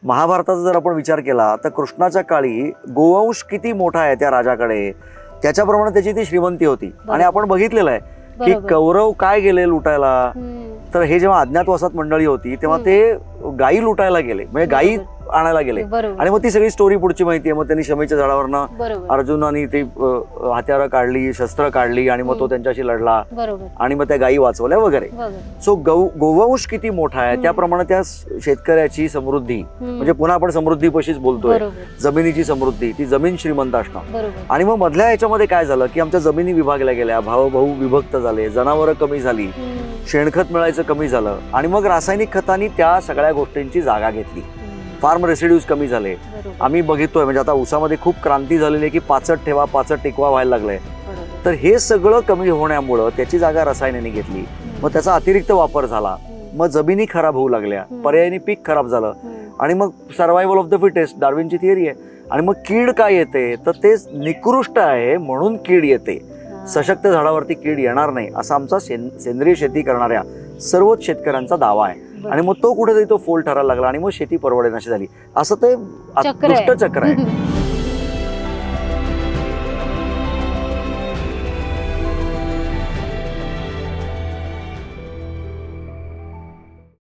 महाभारताचा जर आपण विचार केला तर कृष्णाच्या काळी गोवंश किती मोठा आहे त्या राजाकडे, त्याच्याप्रमाणे त्याची ती श्रीमंती होती. आणि आपण बघितलेलं आहे की कौरव काय गेले लुटायला, तर हे जेव्हा अज्ञातवासात मंडळी होती तेव्हा ते गायी लुटायला गेले, म्हणजे गायी आणायला गेले. आणि मग ती सगळी स्टोरी पुढची माहिती आहे. मग त्यांनी शमीच्या झाडावरनं अर्जुनाने ती हत्यारं काढली, शस्त्र काढली आणि मग तो त्यांच्याशी लढला आणि मग त्या गायी वाचवल्या वगैरे. सो गोवंश किती मोठा आहे त्याप्रमाणे त्या शेतकऱ्याची समृद्धी, म्हणजे पुन्हा आपण समृद्धीपाशीच बोलतोय, जमिनीची समृद्धी, ती जमीन श्रीमंत असणं. आणि मग मधल्या ह्याच्यामध्ये काय झालं की आमच्या जमिनी विभागल्या गेल्या, भाऊ विभक्त झाले, जनावरं कमी झाली, शेणखत मिळायचं कमी झालं आणि मग रासायनिक खतांनी त्या सगळ्या गोष्टींची जागा घेतली. फार्म रेसिड्यूज कमी झाले. आम्ही बघितोय म्हणजे आता ऊसामध्ये खूप क्रांती झालेली आहे की पाचट ठेवा, पाचट टिकवा व्हायला लागलंय. तर हे सगळं कमी होण्यामुळं त्याची जागा रसायनाने घेतली, मग त्याचा अतिरिक्त वापर झाला, मग जमिनी खराब होऊ लागल्या, पर्यायाने पीक खराब झालं आणि मग सर्व्हायव्हल ऑफ द फिटेस्ट डार्विनची थिअरी आहे. आणि मग कीड काय येते तर ते निकृष्ट आहे म्हणून कीड येते, सशक्त झाडावरती कीड येणार नाही असा आमचा सेंद्रिय शेती करणाऱ्या सर्वच शेतकऱ्यांचा दावा आहे. आणि मग तो कुठेतरी तो फोल ठरायला लागला आणि मग शेती परवडेनाशी झाली. असं ते दुष्ट चक्र आहे.